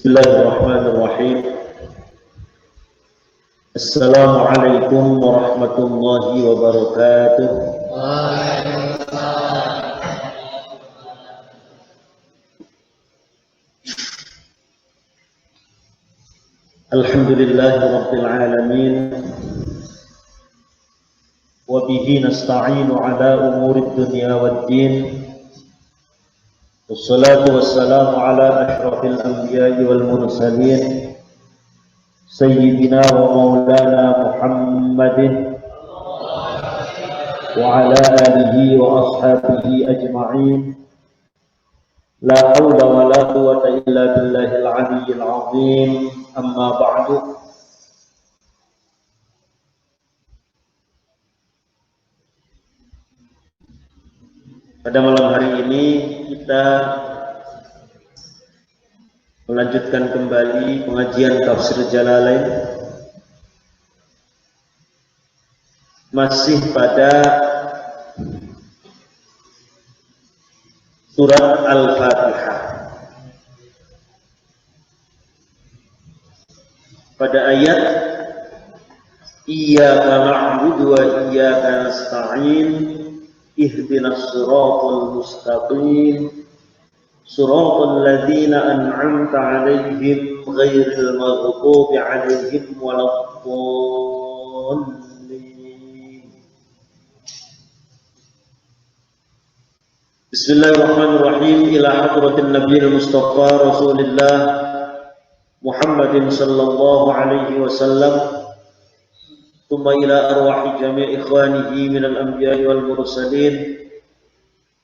Bismillahirrahmanirrahim. Assalamualaikum warahmatullahi wabarakatuh. Alhamdulillahi rabbil alamin. Wa bihi nasta'inu ala umurid dunya waddin. Wassalatu wassalamu ala ashrafil anbiya'i wal mursalin Sayyidina wa maulana Muhammadin wa ala alihi wa ashabihi ajma'in. La hawla wa la quwwata illa billahil aliyyil azim. Amma ba'du. Pada malam hari ini kita melanjutkan kembali pengajian Tafsir Jalalain, masih pada surat Al-Fatihah, pada ayat Iyyaka na'budu wa iyyaka nasta'in ihdinas siratal mustaqim siratal ladzina an'amta 'alaihim ghairil maghdubi 'alaihim waladdallin. Bismillahirrahmanirrahim. Ila hadratin nabiyil mustafa Rasulillah Muhammadin sallallahu alaihi wasallam. ثم إلى أرواح جميع إخوانه من الأنبياء والمرسلين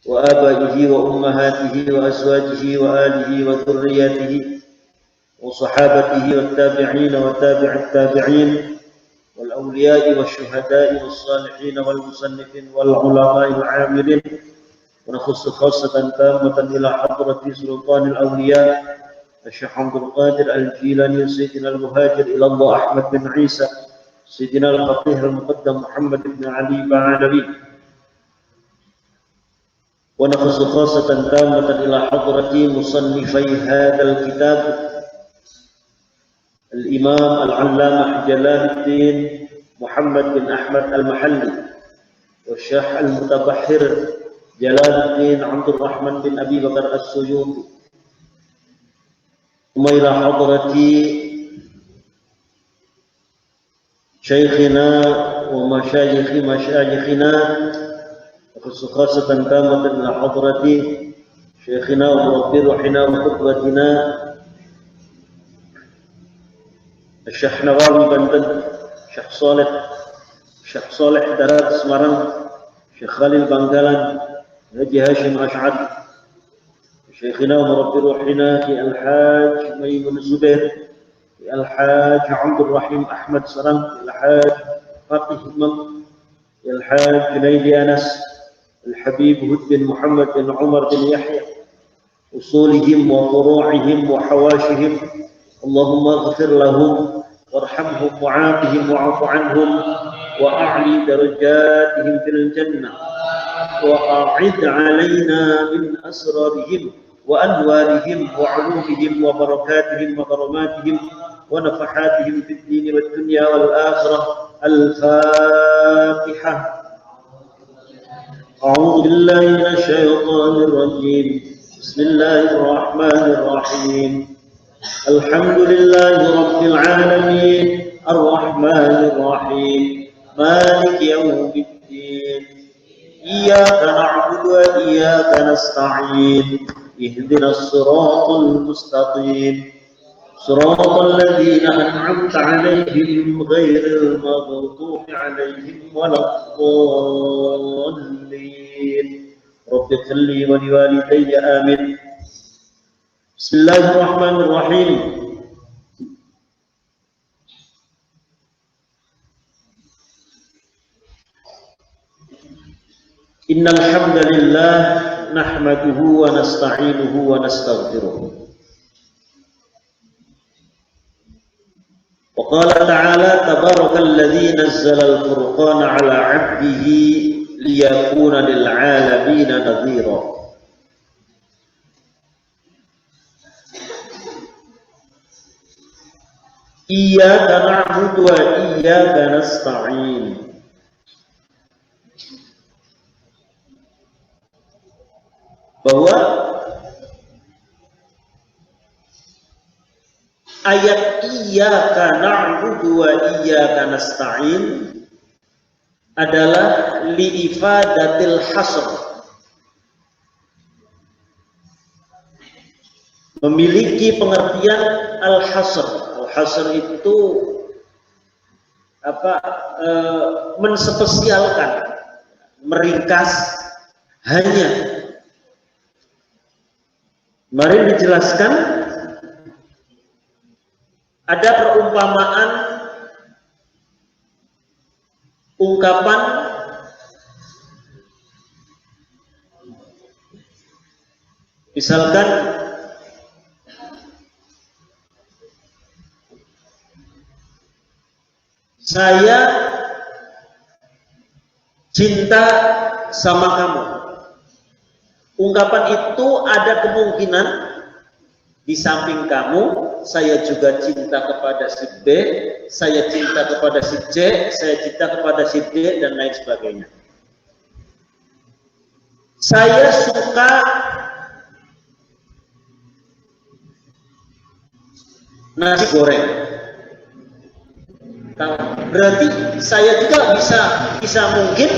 وآبائه وأمهاته وأزواجه وآله وذرياته وصحابته والتابعين وتابع التابعين والأولياء والشهداء والصالحين والمصنفين والعلماء العاملين. ونخص خاصة تامة إلى حضرة سلطان الأولياء الشيخ عبد القادر الجيلاني سيدنا المهاجر إلى الله أحمد بن عيسى سيدنا الفقيه المقدم محمد بن علي بعلوي. ونخص خاصة تامة إلى حضرة مصنفي هذا الكتاب الإمام العلامة جلال الدين محمد بن أحمد المحلي والشيخ المتبحر جلال الدين عبد الرحمن بن أبي بكر السيوطي. ثم إلى حضرة شيخنا مشايخنا خاصة تامة إلى حضرة شيخنا ومربي روحنا وقدوتنا الشيخ نواوي بندن الشيخ صالح درات سمران الشيخ خالد بنغالان الحاج هاشم أشعث شيخنا ومربي روحنا في الحاج ميمون الزبير الحاج عبد الرحيم أحمد سرم الحاج فاطمة همم الحاج جنيد أنس الحبيب هد بن محمد بن عمر بن يحيى أصولهم وفروعهم وحواشهم. اللهم اغفر لهم وارحمهم وعافهم واعف عنهم وأعلي درجاتهم في الجنة وأعد علينا من أسرارهم وأنوارهم وعلومهم وبركاتهم وكراماتهم ونفحاتهم في الدين والدنيا والآخرة. الفاتحة. أعوذ بالله من الشيطان الرجيم. بسم الله الرحمن الرحيم. الحمد لله رب العالمين الرحمن الرحيم مالك يوم الدين إياك نعبد وإياك نستعين اهدنا الصراط المستقيم صراط الذين أنعمت عليهم غير المغضوب عليهم ولا الضالين. رب اغفر لي ولوالدي آمين. بسم الله الرحمن الرحيم. إن الحمد لله نحمده ونستعينه ونستغفره. وقال تعالى تبارك الذي نزل الفرقان على عبده ليكون للعالمين نذيرا. Iyyaka na'budu wa iyyaka nasta'in. Bahwa ayat iyyaka na'budu wa iyyaka nasta'in adalah li'ifadatil hasr, memiliki pengertian al-hasr. Al-hasr itu menspesialkan, meringkas, hanya. Kemarin dijelaskan ada perumpamaan ungkapan misalkan saya cinta sama kamu. Ungkapan itu ada kemungkinan di samping kamu, saya juga cinta kepada si B, saya cinta kepada si C, saya cinta kepada si D, dan lain sebagainya. Saya suka nasi goreng. Berarti saya juga bisa mungkin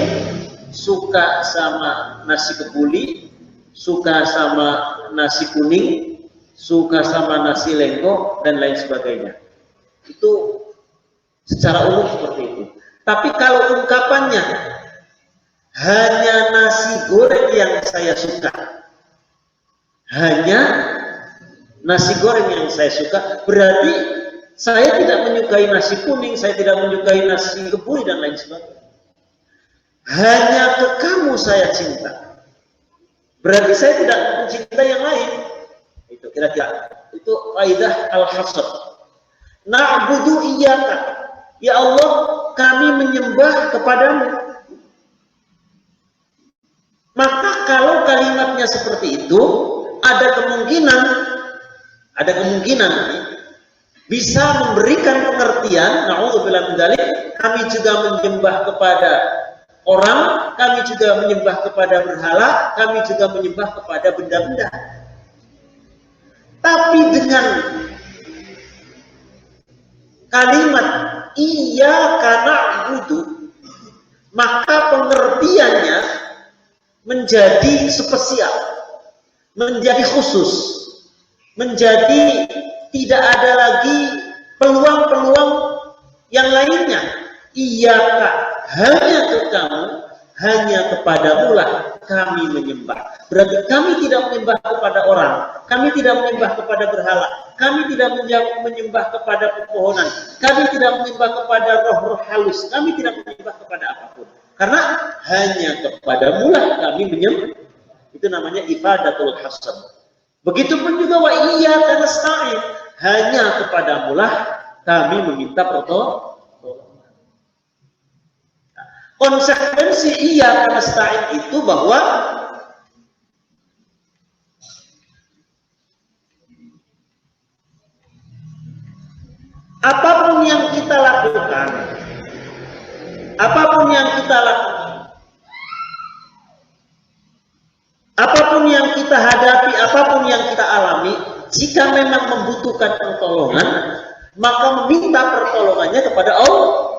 suka sama nasi kebuli, suka sama nasi kuning, suka sama nasi lengko, dan lain sebagainya. Itu secara umum seperti itu. Tapi kalau ungkapannya hanya nasi goreng yang saya suka, hanya nasi goreng yang saya suka, berarti saya tidak menyukai nasi kuning, saya tidak menyukai nasi kebuli, dan lain sebagainya. Hanya ke kamu saya cinta, berarti saya tidak mencintai yang lain. Itu kira-kira itu kaidah al-hasr. Na'budu iyyaka, ya Allah kami menyembah kepadamu. Maka kalau kalimatnya seperti itu, ada kemungkinan bisa memberikan pengertian, na'udzubillah min dzalik, kami juga menyembah kepada orang, kami juga menyembah kepada berhala, kami juga menyembah kepada benda-benda. Tapi dengan kalimat iyyaka na'budu, maka pengertiannya menjadi spesial, menjadi khusus, menjadi tidak ada lagi peluang-peluang yang lainnya. Iyyaka, hanya ke kamu, hanya kepadamu lah kami menyembah. Berarti kami tidak menyembah kepada orang, kami tidak menyembah kepada berhala, kami tidak menyembah kepada pepohonan, kami tidak menyembah kepada roh-roh halus, kami tidak menyembah kepada apapun. Karena hanya kepadamu lah kami menyembah. Itu namanya ifadatul hasr. Begitupun juga wa iyyaka nasta'in, hanya kepadamu lah kami meminta pertolongan. Konsekuensi iyyaka nasta'in itu bahwa apapun yang kita lakukan, apapun yang kita hadapi, apapun yang kita alami, jika memang membutuhkan pertolongan, maka meminta pertolongannya kepada Allah.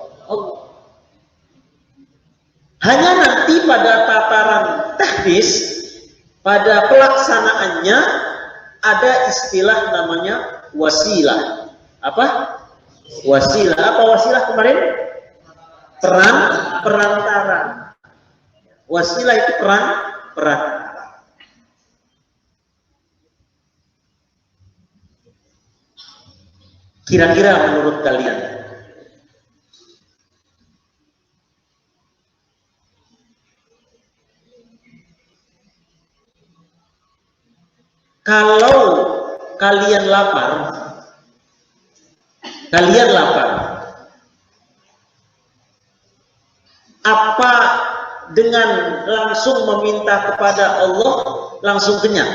Hanya nanti pada tataran teknis, pada pelaksanaannya ada istilah namanya wasilah. Apa? Wasilah. Apa wasilah kemarin? Perantara. Wasilah itu perantara. Kira-kira menurut kalian, kalau kalian lapar, apa dengan langsung meminta kepada Allah langsung kenyang?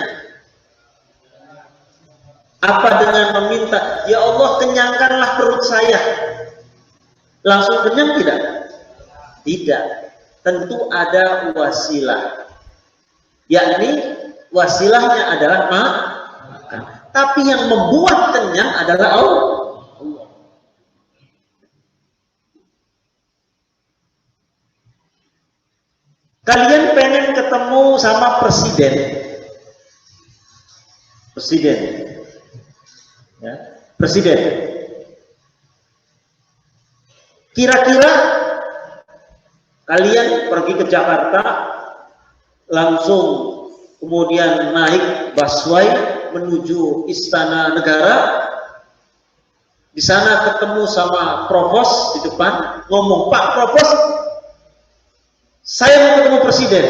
Apa dengan meminta, ya Allah kenyangkanlah perut saya, langsung kenyang tidak? Tidak. Tentu ada wasilah, yakni wasilahnya adalah makan. Tapi yang membuat kenyang adalah Allah. Kalian pengen ketemu sama presiden, ya, presiden. Kira-kira kalian pergi ke Jakarta, langsung kemudian naik busway menuju Istana Negara, di sana ketemu sama Provos di depan, ngomong, Pak Provos, saya mau ketemu presiden.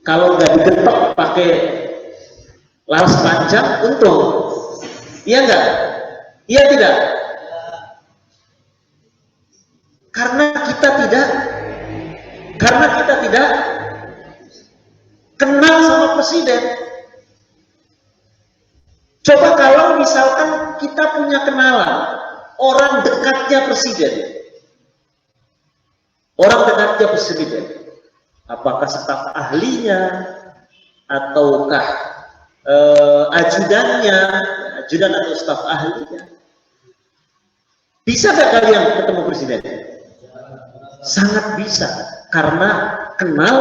Kalau nggak digetok pakai laras panjang, untung. Iya nggak? Iya tidak? Karena kita tidak kenal sama presiden. Coba kalau misalkan kita punya kenalan orang dekatnya presiden, apakah staf ahlinya ataukah ajudan atau staf ahlinya, bisa nggak kalian ketemu presiden? Sangat bisa, karena kenal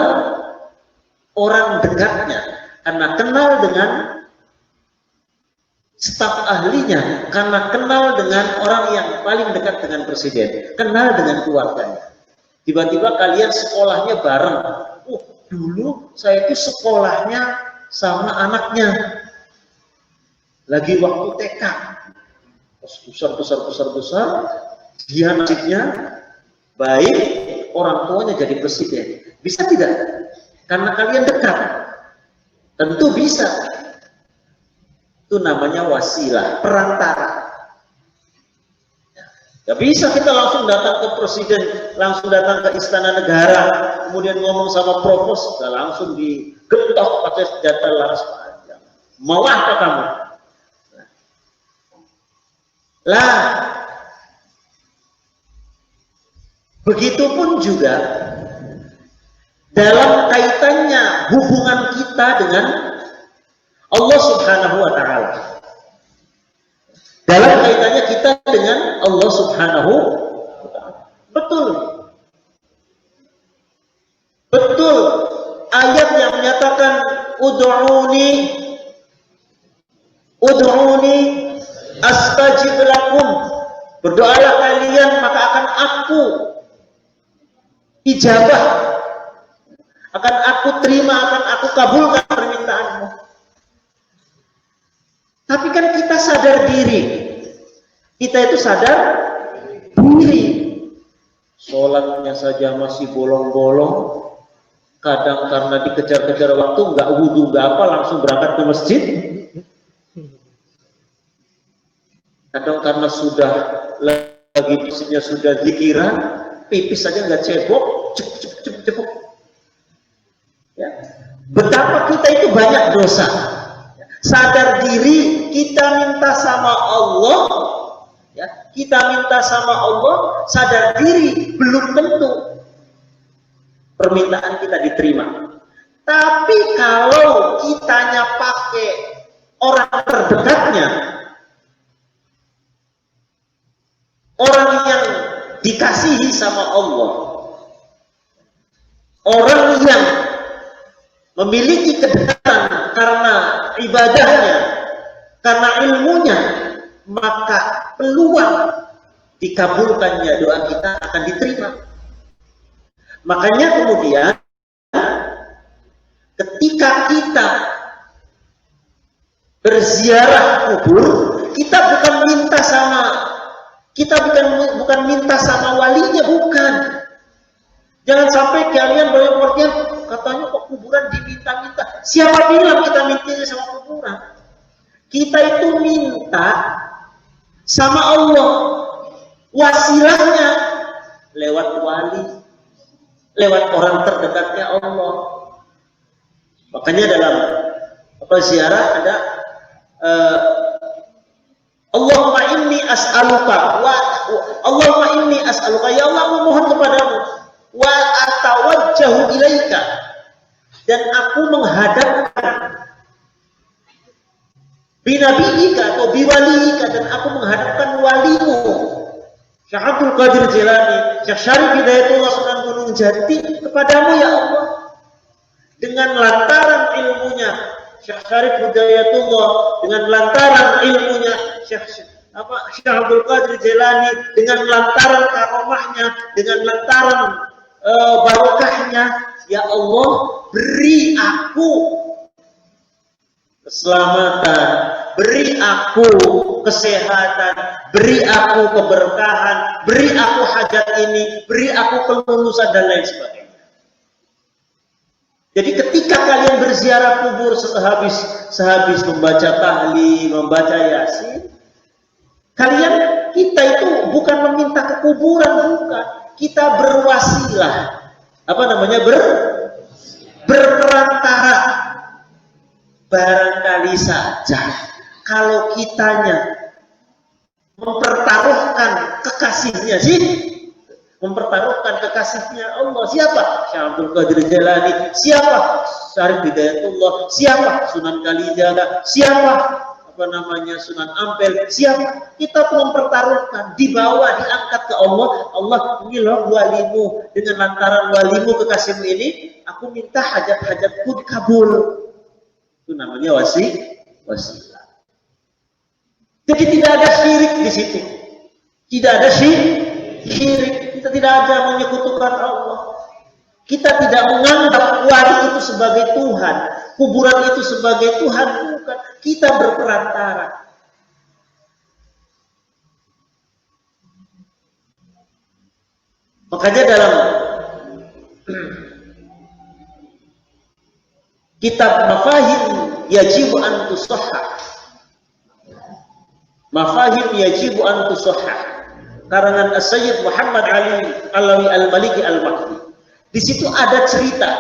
orang dekatnya, karena kenal dengan staf ahlinya, karena kenal dengan orang yang paling dekat dengan presiden, kenal dengan keluarganya. Tiba-tiba kalian sekolahnya bareng. Dulu saya itu sekolahnya sama anaknya, lagi waktu TK, besar, dia nasibnya baik, orang tuanya jadi presiden. Bisa tidak? Karena kalian dekat. Tentu bisa. Itu namanya wasilah, perantara. Ya bisa kita langsung datang ke presiden, langsung datang ke Istana Negara, kemudian ngomong sama Provos, langsung digetok pakai senjata laras panjang. Mau apa kamu? Lah, begitupun juga dalam kaitannya hubungan kita dengan Allah Subhanahu wa Ta'ala. Dalam kaitannya kita dengan Allah Subhanahu wa Ta'ala. Betul ayat yang menyatakan ud'uni astajib lakum, berdoalah kalian maka akan aku ijabah, akan aku terima, akan aku kabulkan permintaanmu. Tapi kan kita sadar diri, kita itu sadar diri, sholatnya saja masih bolong-bolong, kadang karena dikejar-kejar waktu nggak wudhu nggak apa langsung berangkat ke masjid, kadang karena sudah lagi masjidnya sudah zikiran, pipis saja nggak cebok, cepuk. Ya. Betapa kita itu banyak dosa. Sadar diri kita minta sama Allah, ya, kita minta sama Allah, sadar diri belum tentu permintaan kita diterima. Tapi kalau kitanya pakai orang terdekatnya, orang yang dikasihi sama Allah, orang yang memiliki kedekatan karena ibadahnya, karena ilmunya, maka peluang dikabulkannya doa kita akan diterima. Makanya kemudian ketika kita berziarah kubur, kita bukan minta sama walinya, bukan. Jangan sampai kalian banyak katanya kok kuburan diminta-minta. Siapa bilang kita mintanya sama kuburan? Kita itu minta sama Allah, wasilahnya lewat wali, lewat orang terdekatnya Allah. Makanya dalam Apa ziarah ada Allahumma inni as'aluka Allahumma inni as'aluka, ya Allah aku mohon kepadamu, wa atawajjahu ilaika, dan aku menghadapkan binabiyika atau biwalika, dan aku menghadapkan walimu Syekh Abdul Qadir Jilani, Syekh Syarif Hidayatullah Sunan Gunung Jati, kepadamu ya Allah, dengan lantaran ilmunya Syekh Syarif Hidayatullah, dengan lantaran ilmunya Syekh Abdul Qadir Jilani, dengan lantaran karomahnya, dengan lantaran barokahnya, ya Allah beri aku keselamatan, beri aku kesehatan, beri aku keberkahan, beri aku hajat ini, beri aku kelulusan dan lain sebagainya. Jadi ketika kalian berziarah kubur sehabis membaca tahlil, membaca yasin, kita itu bukan meminta ke kuburan, bukan. Kita berwasilah, berperantara. Barangkali saja kalau kitanya mempertaruhkan kekasihnya Allah, siapa? Syekh Abdul Qadir Jilani, siapa? Syarif Hidayatullah, siapa? Sunan Kalijaga, siapa? Sunan Ampel, siapa? Kita mempertaruhkan, dibawa, diangkat ke Allah. Allah, ini loh walimu, dengan lantaran walimu kekasihmu ini, aku minta hajat-hajatku dikabul. Itu namanya wasilah. Jadi tidak ada syirik di situ. Tidak ada syirik. Kita tidak ada menyekutukan Allah. Kita tidak menganggap wali itu sebagai Tuhan, kuburan itu sebagai Tuhan, bukan. Kita berperantara. Makanya dalam kitab Mafahim Yajibu an Tusahhah, Mafahim Yajibu an Tusahhah, karangan As-Sayyid Muhammad Ali Alawi Al-Maliki Al-Makri. Di situ ada cerita.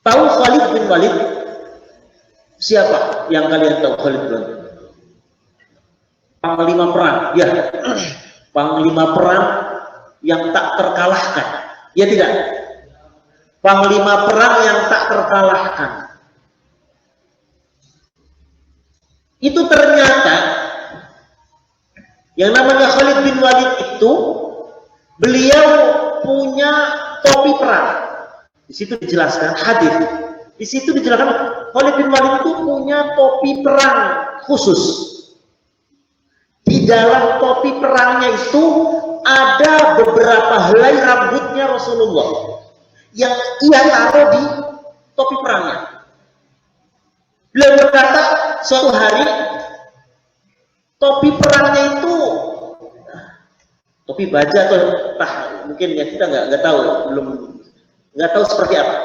Tahu Khalid bin Walid? Siapa yang kalian tahu Khalid bin Walid? Panglima perang, ya. Panglima perang yang tak terkalahkan. Ya tidak? Panglima perang yang tak terkalahkan. Itu ternyata yang namanya Khalid bin Walid itu, beliau punya topi perang. Di situ dijelaskan hadis. Di situ dijelaskan Khalid bin Walid itu punya topi perang khusus. Di dalam topi perangnya itu ada beberapa helai rambutnya Rasulullah yang ia taruh di topi perangnya. Beliau berkata, suatu hari topi perangnya itu topi baja atau mungkin ya, kita nggak tahu, nggak tahu seperti apa.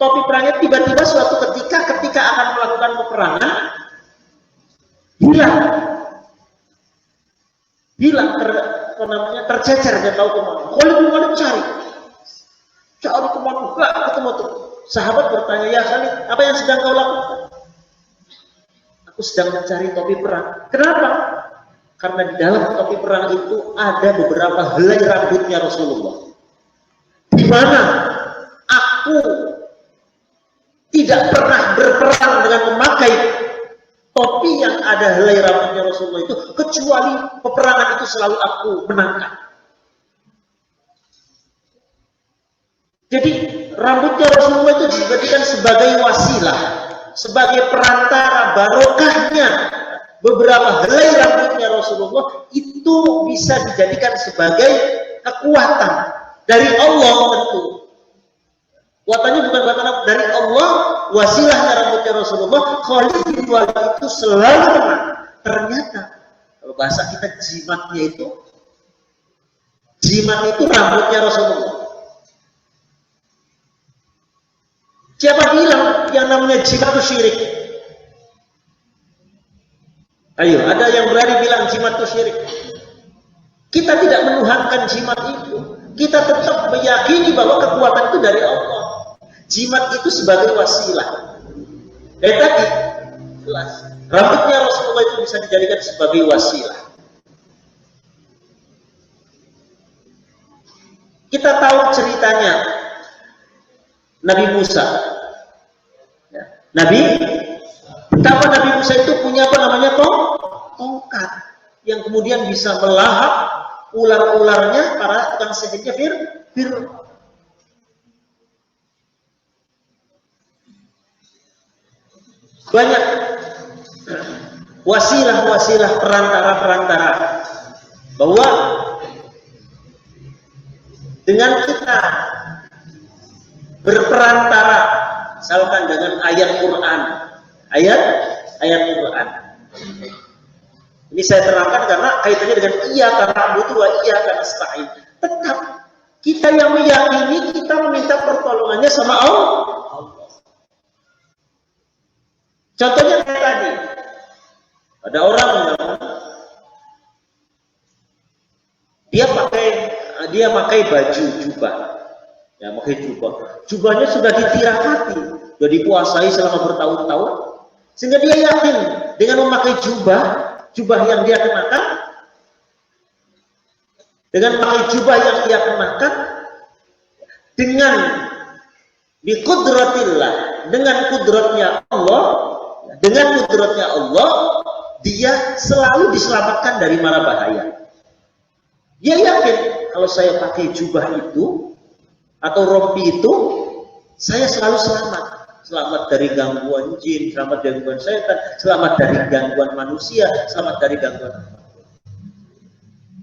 Topi perangnya tiba-tiba suatu ketika akan melakukan peperangan hilang, tercecer, dia tahu kemana. Khalid bin Walid cari kemana, nggak ketemu tuh. Sahabat bertanya, ya Khalid, apa yang sedang kau lakukan? Aku sedang mencari topi perang. Kenapa? Karena di dalam topi perang itu ada beberapa helai rambutnya Rasulullah. Di mana aku tidak pernah berperang dengan memakai topi yang ada helai rambutnya Rasulullah itu, kecuali peperangan itu selalu aku menangkan. Jadi rambutnya Rasulullah itu dijadikan sebagai wasilah, sebagai perantara, barokahnya beberapa helai rambutnya Rasulullah itu bisa dijadikan sebagai kekuatan dari Allah tentu. Kekuatannya bukan kekuatan dari Allah, wasilahnya rambutnya Rasulullah. Khalid bin Walid itu selalu menang. Ternyata kalau bahasa kita jimatnya itu rambutnya Rasulullah. Siapa bilang yang namanya jimat itu syirik? Ayo, ada yang berani bilang jimat itu syirik? Kita tidak menuhankan jimat itu. kita tetap meyakini bahwa kekuatan itu dari Allah. Jimat itu sebagai wasilah. Dari tadi jelas, rambutnya Rasulullah itu bisa dijadikan sebagai wasilah. Kita tahu ceritanya Nabi Musa. Betapa Nabi Musa itu punya apa namanya tongkat yang kemudian bisa melahap ular-ularnya para tukang sihirnya Fir'aun. Banyak wasilah-wasilah perantara-perantara bahwa dengan kita berperantara misalkan dengan ayat Quran, ayat Quran. Ini saya terangkan karena kaitannya dengan iyyaka na'budu wa iyyaka nasta'in. Tetap kita yang meyakini, kita meminta pertolongannya sama Allah. Contohnya kayak tadi, ada orang dia pakai baju jubah, ya pakai jubah. Jubahnya sudah ditirakati, sudah dikuasai selama bertahun-tahun, sehingga dia yakin dengan memakai jubah yang dia kenakan, dengan memakai jubah yang dia kenakan, dengan biqudratillah, dengan kudratnya Allah, dia selalu diselamatkan dari mara bahaya. Dia yakin kalau saya pakai jubah itu atau rompi itu, saya selalu selamat dari gangguan jin, selamat dari gangguan setan, selamat dari gangguan manusia, selamat dari gangguan.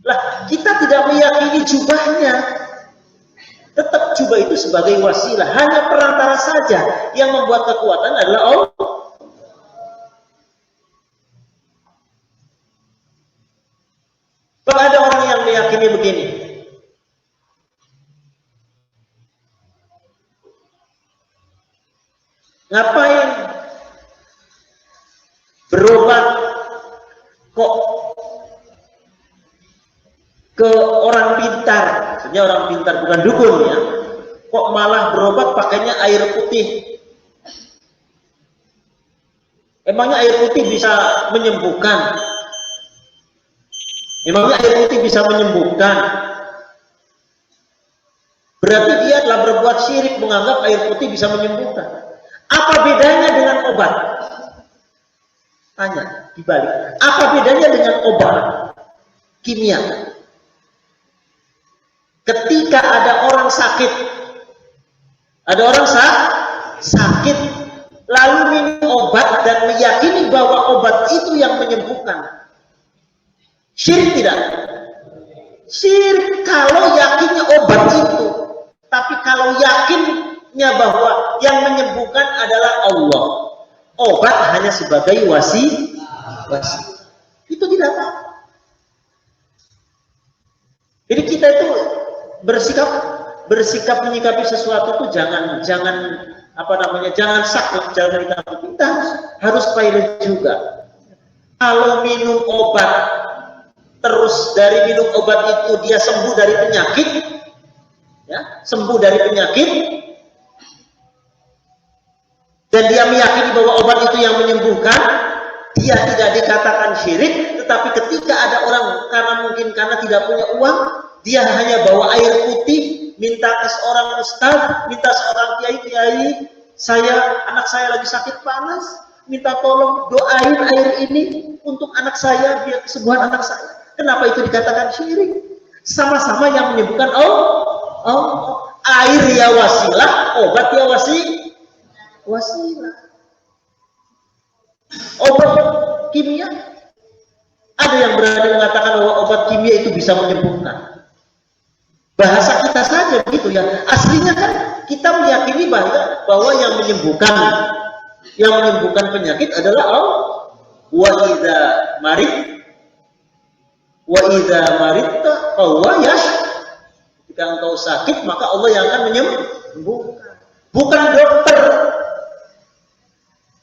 Lah, kita tidak meyakini jubahnya. Tetap jubah itu sebagai wasilah, hanya perantara saja. Yang membuat kekuatan adalah Allah. Kalau ada orang yang meyakini begini, ngapain berobat kok ke orang pintar, maksudnya orang pintar bukan dukun ya, kok malah berobat pakainya air putih. Emangnya air putih bisa menyembuhkan? Emangnya air putih bisa menyembuhkan? Berarti dia telah berbuat syirik menganggap air putih bisa menyembuhkan. Apa bedanya dengan obat? Tanya dibalik. Apa bedanya dengan obat kimia? Ketika ada orang sakit, lalu minum obat dan meyakini bahwa obat itu yang menyembuhkan. Syirik tidak? Syirik kalau yakinnya obat itu. Tapi kalau yakinnya bahwa yang menyembuhkan adalah Allah, obat hanya sebagai wasilah. Itu tidak apa-apa. Jadi kita itu bersikap menyikapi sesuatu itu jangan saklek, jangan ditakuti. Kita harus pilot juga. Kalau minum obat terus dari minum obat itu dia sembuh dari penyakit, ya, dan dia meyakini bahwa obat itu yang menyembuhkan, dia tidak dikatakan syirik. Tetapi ketika ada orang karena tidak punya uang, dia hanya bawa air putih, minta ke seorang ustaz, minta seorang kiai, anak saya lagi sakit panas, minta tolong doain air ini untuk anak saya, biar kesembuhan anak saya. Kenapa itu dikatakan syirik? Sama-sama yang menyembuhkan Allah. Air ya wasilah, obat ya wasilah. Obat kimia, ada yang berani mengatakan bahwa obat kimia itu bisa menyembuhkan. Bahasa kita saja begitu ya. Aslinya kan kita meyakini bahwa yang menyembuhkan penyakit adalah Allah. Wa idza maridta fahuwa yashfi. Jika engkau sakit, maka Allah yang akan menyembuhkan. Bukan dokter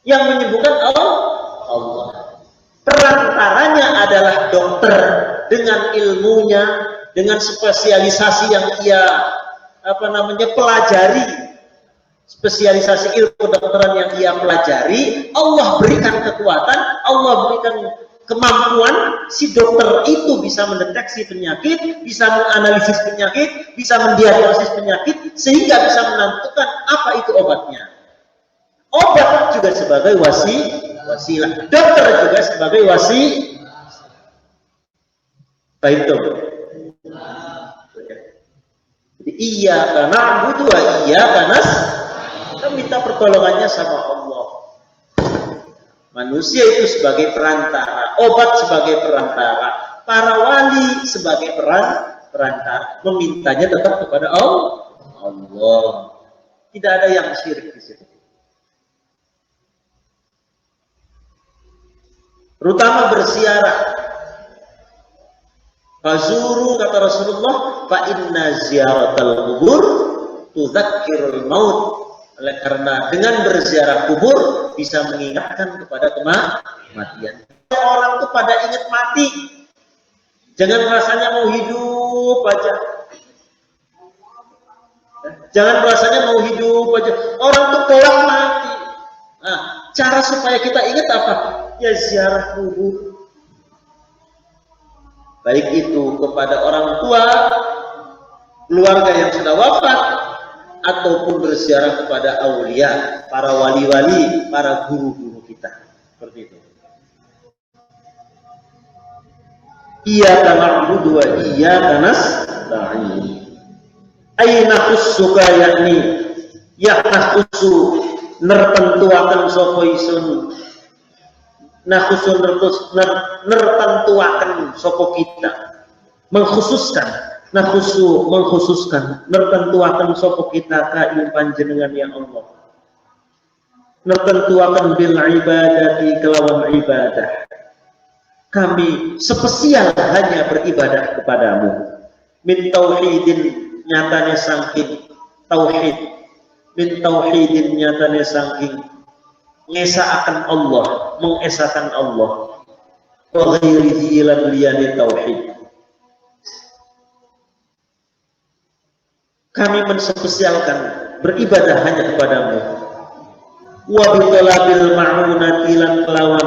yang menyembuhkan Allah. Perantaranya adalah dokter dengan ilmunya, dengan spesialisasi yang ia pelajari, spesialisasi ilmu kedokteran yang ia pelajari, Allah berikan kekuatan, Allah berikan kemampuan si dokter itu bisa mendeteksi penyakit, bisa menganalisis penyakit, bisa mendiagnosis penyakit, sehingga bisa menentukan apa itu obatnya. Obat juga sebagai wasilah, dokter juga sebagai wasilah. Baik itu. Iyyaka na'budu wa iyyaka nasta'in. Kita minta pertolongannya sama Allah. Manusia itu sebagai perantara, obat sebagai perantara, para wali sebagai perantara. Memintanya tetap kepada Allah. Tidak ada yang syirik di situ. Terutama berziarah. Fazuru, kata Rasulullah, fa inna ziyaratal kubur tudzakkirul maut. Oleh karena dengan berziarah kubur bisa mengingatkan kepada kematian. Orang itu pada ingat mati. Jangan rasanya mau hidup aja. Jangan rasanya mau hidup aja. Orang itu kelak mati. Nah, cara supaya kita ingat apa? Ya ziarah kubur. Baik itu kepada orang tua, keluarga yang sudah wafat, ataupun berziarah kepada aulia, para wali-wali, para guru-guru kita. Seperti itu. Iyyaka na'budu wa iyyaka nasta'in. Aina khussuka yakni khussu nertentuaken sapa isun. Nakhusun nertentuaken sapa kita. Mengkhususkan mengkhususkan nertentuaken sapa kita ka ing panjenengan ya Allah. Nertentuaken bil ibadati kelawan ibadah. Kami spesial hanya beribadah kepadamu. Min tauhidin nyatane saking tauhid. Min tauhidin nyatane saking mengesahkan Allah, mengesahkan Allah. Wa ghairihi lan liyani tauhid. Kami menspesialkan beribadah hanya kepadamu. Wa bitalabil ma'unati lan kelawan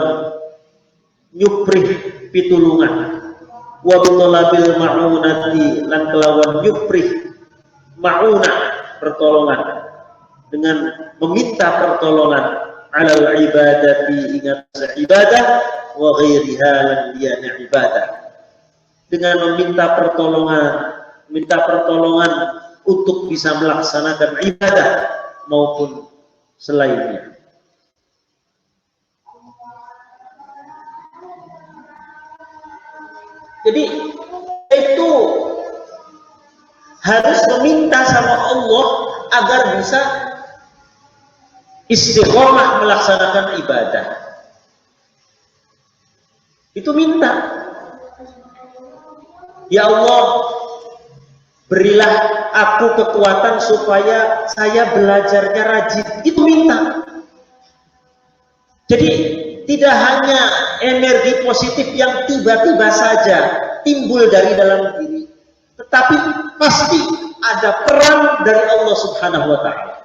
nyuprih pitulungan. Wa bitalabil ma'unati lan kelawan nyuprih ma'unah pertolongan, dengan meminta pertolongan alal ibadati ingat ibadah wa ghairiha lan liyana ibadah, dengan meminta pertolongan untuk bisa melaksanakan ibadah maupun selainnya. Jadi itu harus meminta sama Allah agar bisa istiqomah melaksanakan ibadah. Itu minta. Ya Allah, berilah aku kekuatan supaya saya belajarnya rajin. Itu minta. Jadi tidak hanya energi positif yang tiba-tiba saja timbul dari dalam diri, tetapi pasti ada peran dari Allah Subhanahu wa Ta'ala.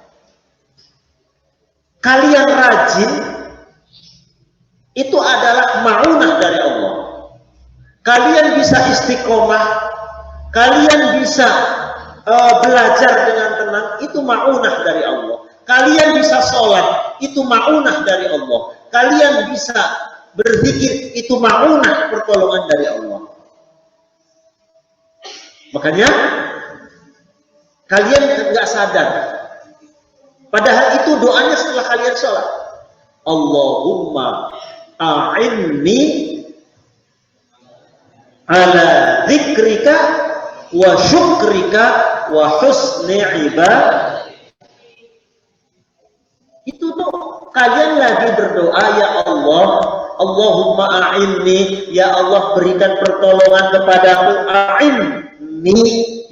Kalian rajin itu adalah ma'unah dari Allah. Kalian bisa istiqomah, kalian bisa belajar dengan tenang, itu ma'unah dari Allah. Kalian bisa sholat, itu ma'unah dari Allah. Kalian bisa berzikir, itu ma'unah pertolongan dari Allah. Makanya kalian nggak sadar. Padahal itu doanya setelah kalian sholat. Allahumma a'inni ala dzikrika wa syukrika wa husni ibadah. Itu tuh kalian lagi berdoa, ya Allah, Allahumma a'inni, ya Allah berikan pertolongan kepadaku, a'inni,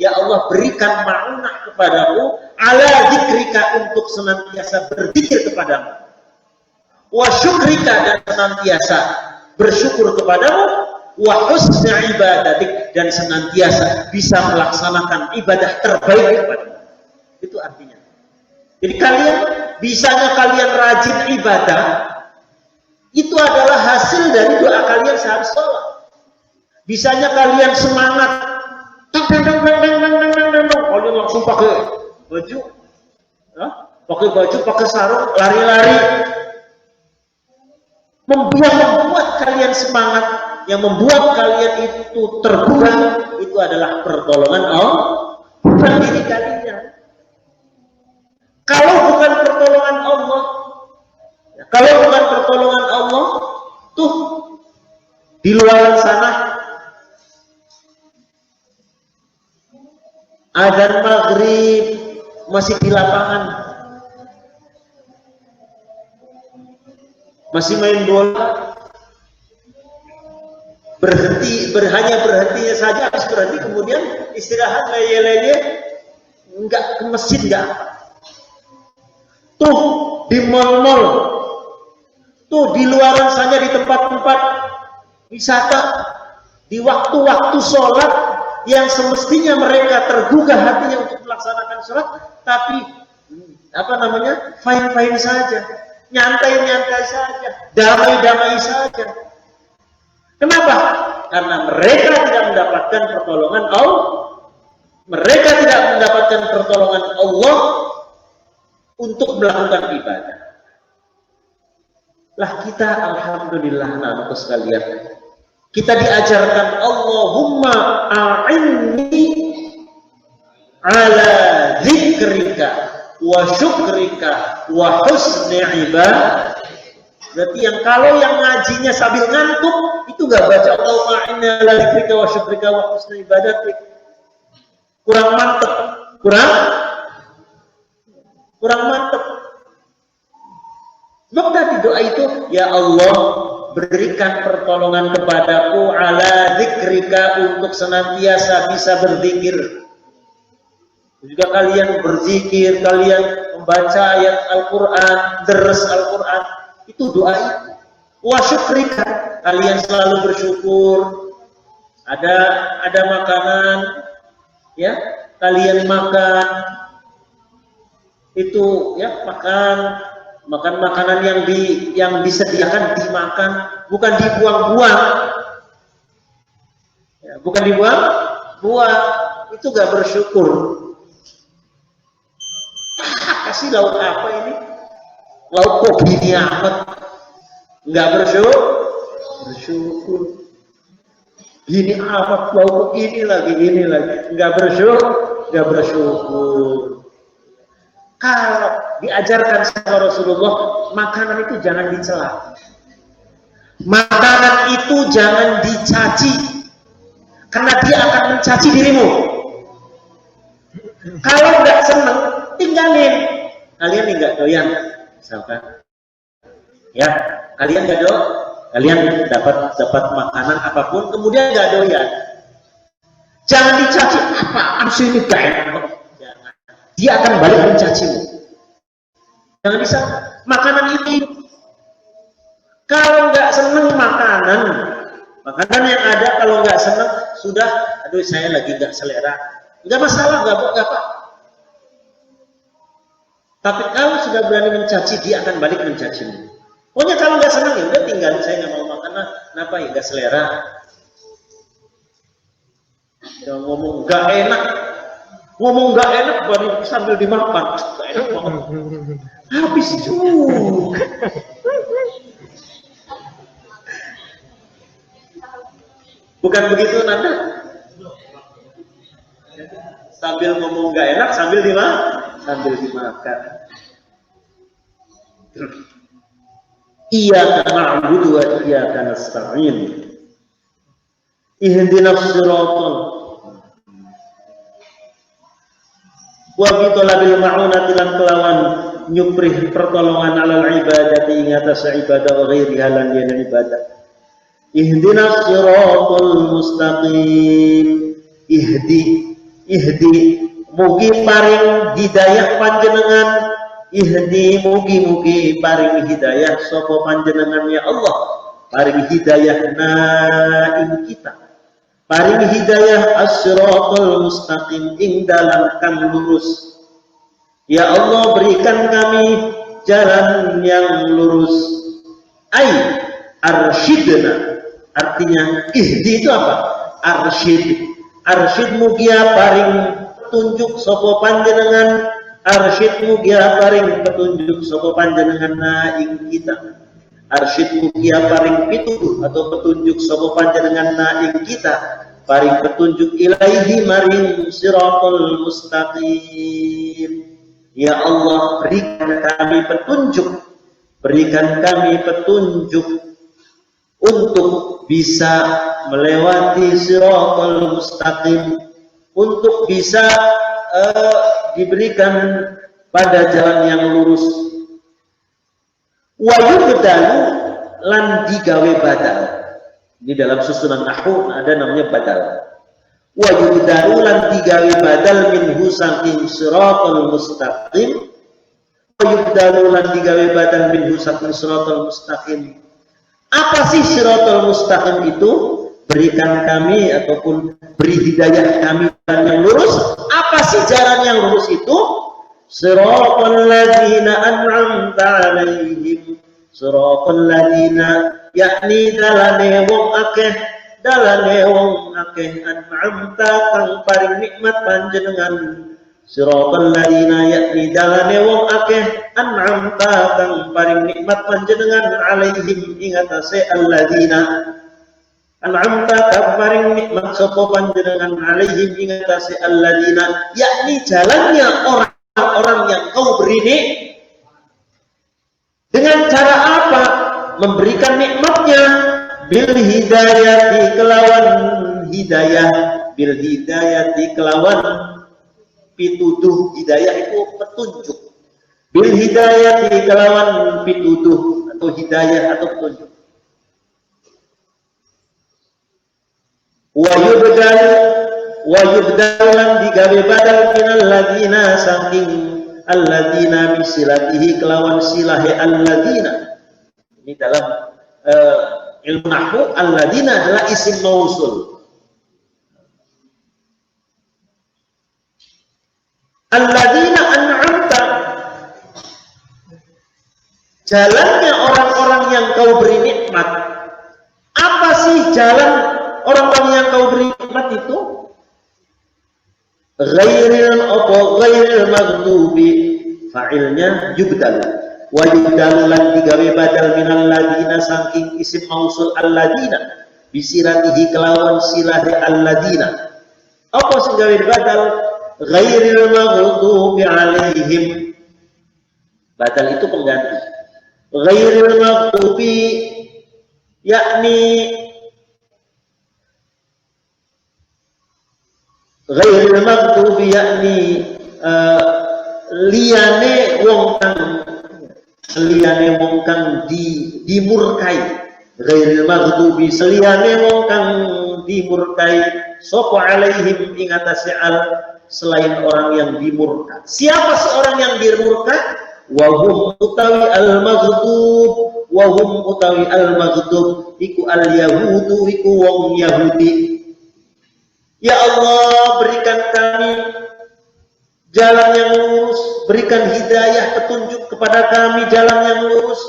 ya Allah berikan ma'unah kepadaku, ala dzikrika untuk senantiasa berzikir kepadamu, wa syukrika dan senantiasa bersyukur kepadamu, wa husni ibadatik, dan senantiasa bisa melaksanakan ibadah terbaik kepada. Itu artinya. Jadi bisanya kalian rajin ibadah, itu adalah hasil dari doa kalian sehari sholat. Bisanya kalian semangat, kalian langsung pakai baju, pakai sarung, lari-lari. Membuat kalian semangat, yang membuat kalian itu terbuka, itu adalah pertolongan Allah, bukan diri kalian. Kalau bukan pertolongan Allah, tuh di luar sana adzan maghrib masih di lapangan, masih main bola, hanya berhentinya saja, habis berhenti kemudian istirahat leye-leye, enggak ke masjid, enggak. Tuh di mal-mal, tuh di luaran saja, di tempat-tempat wisata, di waktu-waktu sholat yang semestinya mereka tergugah hatinya untuk melaksanakan sholat, tapi fine-fine saja, nyantai-nyantai saja, damai-damai saja. Kenapa? Karena mereka tidak mendapatkan pertolongan Allah. Mereka tidak mendapatkan pertolongan Allah untuk melakukan ibadah. Lah kita alhamdulillah anak-anakku sekalian, kita diajarkan Allahumma a'inni ala dzikrika wa syukrika wa husni ibadah. Berarti kalau yang ngajinya sambil ngantuk itu gak baca Allahumma a'inni ala dzikrika wa syukrika wa husni ibadatik, kurang mantep, kurang mantep. Sebab tadi doa itu, ya Allah berikan pertolongan kepadaku ala dzikrika, untuk senantiasa bisa berzikir. Juga kalian berzikir, kalian membaca ayat Al-Quran, deres Al-Quran, itu doa itu. Wa syukrika, kalian selalu bersyukur. Ada makanan, ya kalian makan, itu ya makan makanan yang disediakan dimakan, bukan dibuang-buang, ya, bukan dibuang-buang, itu gak bersyukur. Kasih lauk apa ini? Lauk kok gini amat, nggak bersyukur. Gini amat, lauk ini lagi, nggak bersyukur. Kalau diajarkan sama Rasulullah, makanan itu jangan dicela, makanan itu jangan dicaci, karena dia akan mencaci dirimu. Kalau nggak seneng, tinggalin. Kalian nggak doyan, misalkan, ya kalian dapat makanan apapun, kemudian nggak doyan, jangan dicaci, apaan sih ini gak enak. Jangan, dia akan balik mencacimu. Jangan bisa makanan itu. Kalau nggak seneng makanan yang ada, kalau nggak seneng sudah, aduh saya lagi nggak selera, nggak masalah, nggak apa. Tapi kalau sudah berani mencaci, dia akan balik mencacimu. Pokoknya kalau nggak senang ya udah tinggal, saya nggak mau makan, kenapa ya nggak selera. Yang ngomong nggak enak, baru sambil dimakan, nggak enak banget. Habis juga. Bukan begitu Nanda? Sambil ngomong nggak enak, sambil dimakan. Iyyaka na'budu wa iyyaka nasta'in. Ihdinas siratal wa bi talabil ma'unati lan kelawan nyuprih pertolongan alal ibadati ing atas ibadah wa ghairiha lan yen ibadah. Ihdinas siratal mustaqim. Ihdi mugi paring hidayah panjenengan, mugi paring hidayah sapa panjenengan ya Allah paring hidayah ing kita, paring hidayah as-siratal mustaqim ing dalam kang lurus. Ya Allah, berikan kami jalan yang lurus. Ai arsyidna, artinya ihdi itu apa? Arsyid. Arsyid mugia paring petunjuk sapa panjenengan, arsyid mugia paring petunjuk sapa panjenengan ing kita. Arsyid mugia paring pituduh atau petunjuk sapa panjenengan ing kita, paring petunjuk ilaihi maring siratal mustaqim. Ya Allah, berikan kami petunjuk untuk bisa melewati siratal mustaqim, untuk bisa diberikan pada jalan yang lurus. Wa yubdalu lan digawe badal. Ini dalam susunan nahwu ada namanya badal. Wa yubdalu lan digawe badal minhu saking siratal mustaqim. Wa yubdalu lan digawe badal minhu saking siratal mustaqim. Apa sih siratal mustaqim itu? Berikan kami ataupun beri hidayah kami jalan yang lurus. Apa sih jalan yang lurus itu? Siratal ladzina an'amta 'alaihim. Siratal ladzina yakni dalane wong akeh an'amta kang paring nikmat panjenengan. Siratal ladzina yakni dalane wong akeh an'amta kang paring nikmat panjenengan 'alaihim ing atase alladzina an'amta kang paring nikmat sapa panjenengan 'alaihim ing atase alladzina yakni jalannya orang-orang yang kau beri nikmat. Dengan cara apa? Memberikan nikmatnya bil hidayati kelawan hidayah, bil hidayati kelawan pituduh. Hidayah itu petunjuk. Bil hidayati kelawan pituduh atau hidayah atau petunjuk. Wa yubdalan digawe badal minal ladina saking alladzina bisilatihi kelawan silahi alladzina. Ini dalam ilmu nahwu alladzina adalah isim mausul. Alladzina an'amta, jalannya orang-orang yang kau beri nikmat. Apa sih jalan orang-orang yang kau beri nikmat itu? Ghairil maghdubi, fa'ilnya yubdal. Wa yubdalu lan digawe badal minal ladina saking isim mausul alladina bisiratihi kelawan silahi alladina. Apa sing gawe badal? Ghairil maghdubi alaihim, badal itu pengganti. Ghairil maghdubi yakni ghairil maghdubi yakni liyane wong kang dimurkai. Ghairil maghdubi seliyane wong kang dimurkai sapa alaihim ing atase selain orang yang dimurka. Siapa seorang yang dimurka? Wahum utawi al-maghdub, wahum utawi al-maghdub iku al-yahudu, iku wong Yahudi. Ya Allah, berikan kami jalan yang lurus, berikan hidayah petunjuk kepada kami jalan yang lurus.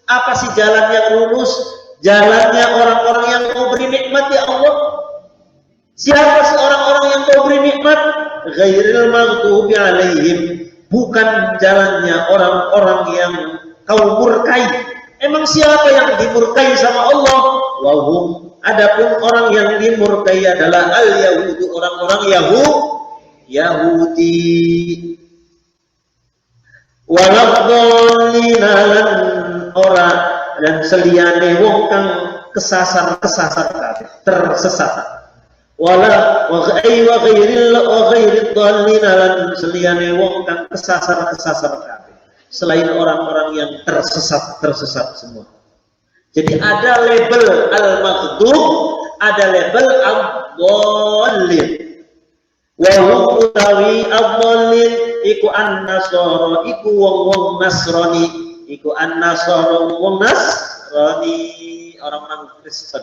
Apa sih jalan yang lurus? Jalannya orang-orang yang kau beri nikmat ya Allah. Siapa seorang-orang yang kau beri nikmat? Ghairil maghdubi alaihim, bukan jalannya orang-orang yang kau murkai. Emang siapa yang dimurkai sama Allah? Wahum, adapun orang yang dimurkai adalah al-yahudu, orang-orang Yahudi. Waladhdallina lan ora dan seliyane wong kang tersesat. Wala wa ghairil dhallina lan seliyane wong kang kesasar kabeh. Selain orang-orang yang tersesat semua. Jadi ada label al-maghdub, ada label ad-dhallin. Wa hum utawi ad-dhallin iku an-nasara, iku wong-wong Nasrani, iku an-nasara wong Nasrani. orang-orang Kristen.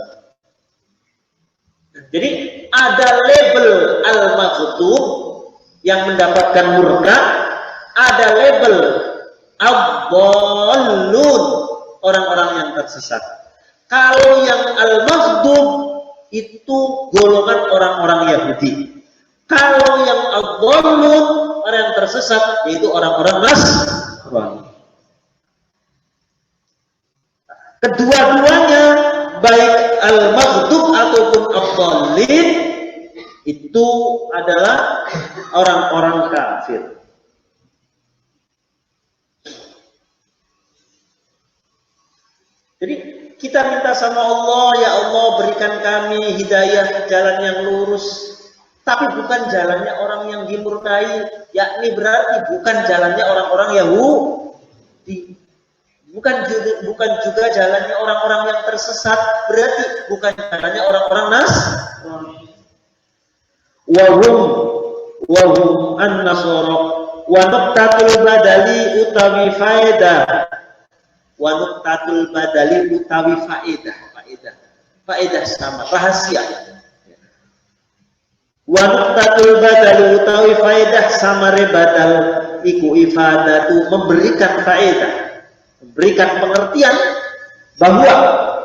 Jadi ada label al-maghdub yang mendapatkan murka, ada label ad-dhallun, orang-orang yang tersesat. Kalau yang al-maghdub itu golongan orang-orang Yahudi. Kalau yang ad-dhallun, orang yang tersesat, yaitu orang-orang Nasrani. Kedua-duanya, baik al-maghdub ataupun ad-dhallin, itu adalah orang-orang kafir. Jadi kita minta sama Allah, ya Allah berikan kami hidayah jalan yang lurus. Tapi bukan jalannya orang yang dimurkai, yakni berarti bukan jalannya orang-orang Yahudi. Bukan juga jalannya orang-orang yang tersesat, berarti bukan jalannya orang-orang Nasrani. Wahum an-nasara wa nuqtatul badali utawi faedah. Wa nuqtatul badali utawi faedah sama rahasia. Wa nuqtatul badali utawi faedah samare badal iku ifadatu, memberikan faedah, memberikan pengertian bahwa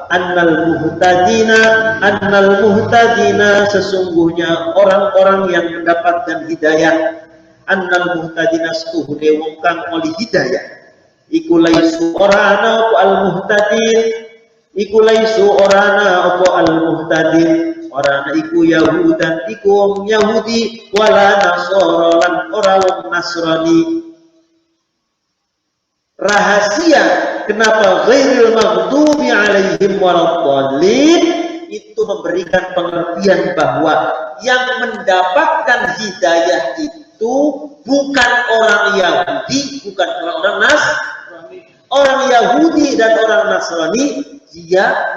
annal muhtadina sesungguhnya orang-orang yang mendapatkan hidayah, annal muhtadina setuhune wong kang oleh hidayah iku laisu orana apa al-muhtadin, iku laisu orana apa al-muhtadin, orana iku Yahudan iku wong Yahudi, wala nasara lan ora wong Nasrani. Rahasia kenapa ghairil maghdubi alaihim waladdallin itu memberikan pengertian bahwa yang mendapatkan hidayah itu bukan orang Yahudi, bukan orang Nasrani. Orang Yahudi dan orang Nasrani,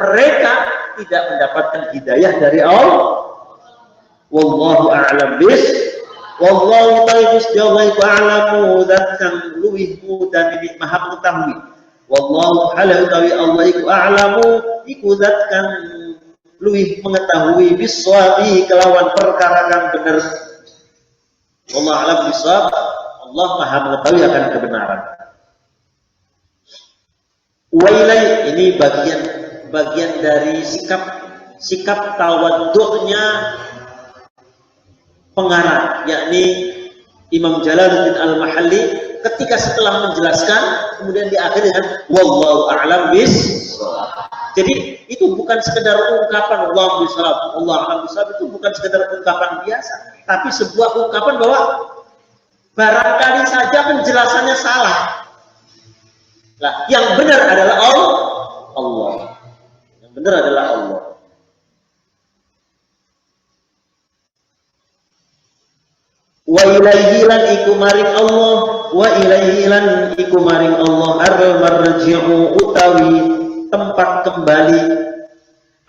mereka tidak mendapatkan hidayah dari Allah. Wallahu a'lam wallahu ta'ala Gusti a'lamu zat kang luwih mudan ini maha mengetahui. Wallahu ta'ala utawi Allah iku a'lamu iku zat kang luwih mengetahui biswabi kelawan perkara kang bener. Wallahu a'lam bisawab, Allah maha mengetahui akan kebenaran. Wailai, ini bagian dari sikap tawaddu'nya pengarang, yakni Imam Jalaluddin Al-Mahalli, ketika setelah menjelaskan kemudian diakhiri dengan wallahu a'lam bis-shawab. Jadi itu bukan sekedar ungkapan wallahu bis-shawab, wallahu a'lam bis-shawab, itu bukan sekedar ungkapan biasa, tapi sebuah ungkapan bahwa barangkali saja penjelasannya salah. Nah, yang benar adalah Allah. Yang benar adalah Allah. Wa ilaihi lan iku maring Allah, wa ilaihi lan iku maring Allah al-marji'u utawi tempat kembali,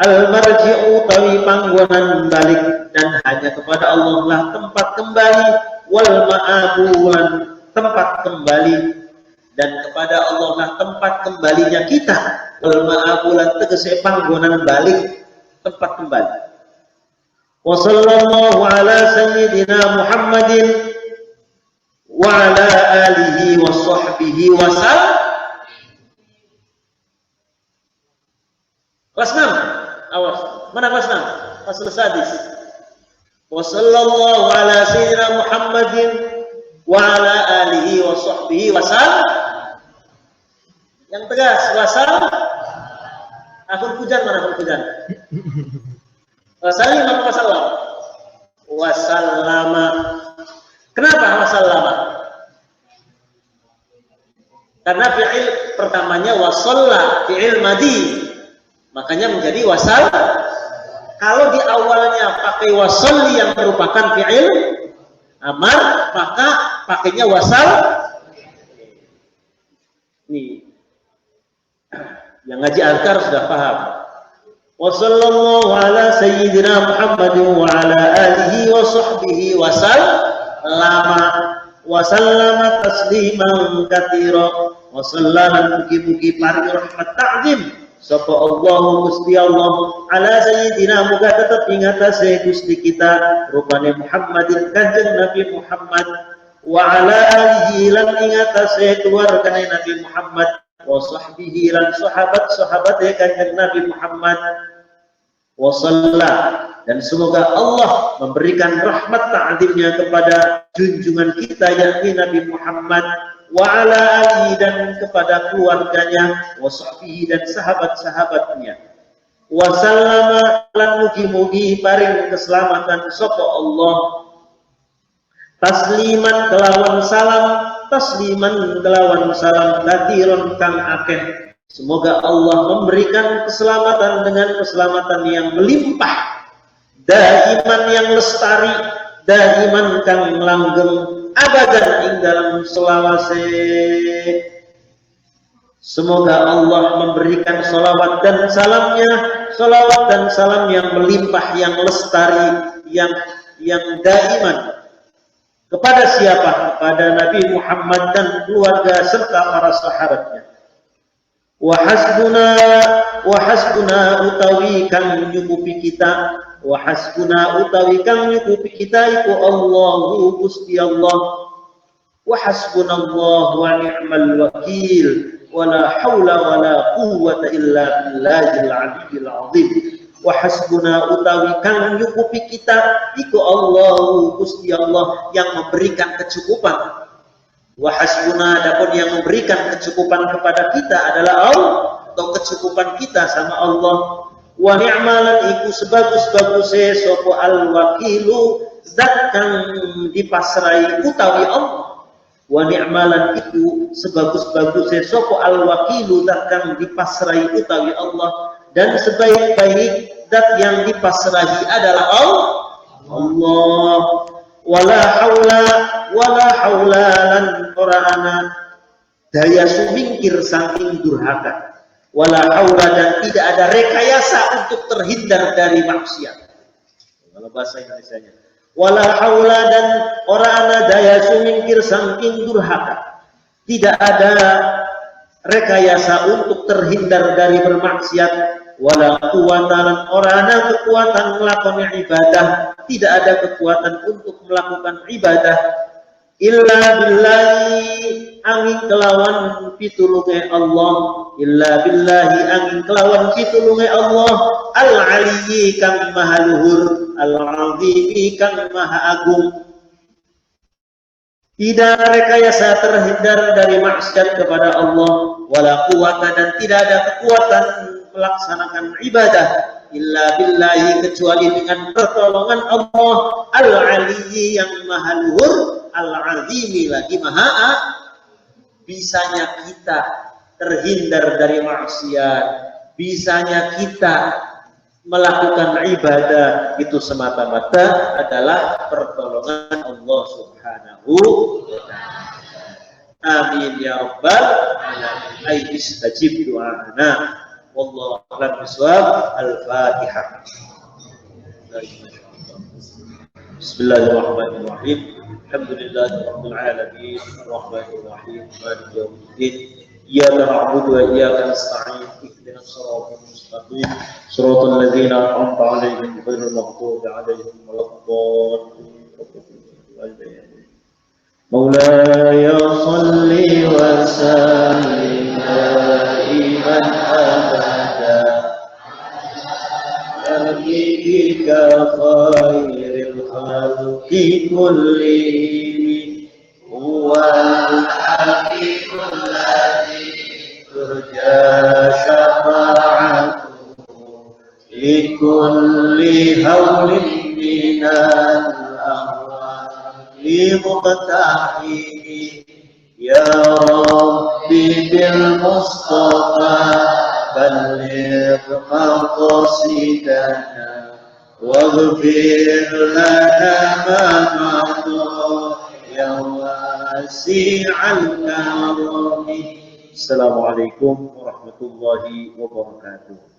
al-marji'u utawi panggonan balik, dan hanya kepada Allah lah tempat kembali, wal ma'abu lan tempat kembali, dan kepada Allah lah tempat kembalinya kita, wal ma'abu lan tegese panggonan balik, tempat kembali. Wa sallallahu ala sayyidina Muhammadin wa ala alihi wa sahbihi wa sallam. Kelas 6. Awas. Mana kelas 6? Fasal sadis. Wa sallallahu ala sayyidina Muhammadin wa ala alihi wa sahbihi wa sallam. Yang tegas, wa sallam. Akun pujan mana akun pujan? Wasallim apa wasallam? Wasallama. Kenapa wasallama? Karena fi'il pertamanya wasalla, fi'il madi, makanya menjadi wasal. Kalau di awalnya pakai wasalli yang merupakan fi'il amar, maka pakainya wasal. Nih, yang ngaji azkar sudah paham. Wa sallallahu ala sayyidina Muhammadin wa ala alihi wa sahbihi wa sallama tasliman katsira wa sallama mugi-mugi paring rahmat ta'zim sapa Allah Gusti Allah ala sayyidina muga tetep ing atase Gusti kita rupane Muhammadin kanjeng Nabi Muhammad wa ala alihi lan ing atase keluargane Nabi Muhammad wa sahbihi lan sahabat-sahabate kanjeng Nabi Muhammad wa sallallahu. Dan semoga Allah memberikan rahmat ta'zimnya kepada junjungan kita yakni Nabi Muhammad wa ala alihi dan kepada keluarganya wa sahbihi dan sahabat-sahabatnya wa sallama lan mugi-mugi paring keselamatan sapa Allah tasliman kelawan salam katiron kang akeh. Semoga Allah memberikan keselamatan dengan keselamatan yang melimpah, daiman yang lestari, daiman kang langgeng, abadan ing dalam selawase. Semoga Allah memberikan salawat dan salam yang melimpah, yang lestari, yang daiman kepada siapa? Kepada Nabi Muhammad dan keluarga serta para sahabatnya. Wa hasbuna utawi kang nyukupi kita iku Allahu Gusti Allah wa hasbunallahu wa ni'mal wakil wa la haula wa la quwwata illa billahil aliyyil azim. Wa hasbuna utawi kang nyukupi kita iku Allahu Gusti Allah yang memberikan kecukupan. Wa hasbuna adapun yang memberikan kecukupan kepada kita adalah Allah atau kecukupan kita sama Allah. Wa ni'malan iku sebagus-baguse sapa al-wakilu zat kang dipasrai utawi Allah. Wa ni'malan iku sebagus-baguse sapa al-wakilu zat kang dipasrai utawi Allah, dan sebaik-baik zat yang dipasrahi adalah Allah. Wala haula lan ora ana daya sumingkir saking durhaka. Wala haula dan tidak ada rekayasa untuk terhindar dari maksiat. Kalau bahasa Indonesianya. Wala haula dan ora ana daya sumingkir saking durhaka. Tidak ada rekayasa untuk terhindar dari bermaksiat. Wala quwwata lan ora ana kekuatan melakukan ibadah, tidak ada kekuatan untuk melakukan ibadah illa billahi angin kelawan pitulunge Allah, illa billahi angin kelawan pitulunge Allah al-aliyyi kang maha luhur, al-azimi kang maha agung. Tidak rekayasa terhindar dari maksiat kepada Allah, wala quwwata dan tidak ada kekuatan melaksanakan ibadah illa billahi kecuali dengan pertolongan Allah al-aliyyi yang maha luhur, al-azimi lagi maha. Bisanya kita terhindar dari maksiat, bisanya kita melakukan ibadah itu semata-mata adalah pertolongan Allah Subhanahu wa ta'ala. Amin ya rabbal alamin. Ay istajib du'ana. Wallahu a'lam bishawab. Al-Fatihah. Bismillahirrahmanirrahim. Alhamdulillahirabbil alamin. Arrahmanir rahim. Maliki yaumiddin. Iyyaka na'budu wa iyyaka nasta'in. Ihdinas siratal mustaqim. Shiratal ladzina an'amta 'alaihim ghairil maghdubi 'alaihim waladdallin. مولاي صل وسلم دائما ابدا نبيك خير الخلق كلهم هو الحبيب الذي ترجى شفاعته لكل هول من مقتحم يا ربي بالمصطفى بلغ مقاصدنا واغفر لنا ما مضى يا واسع الكرم. السلام عليكم ورحمة الله وبركاته.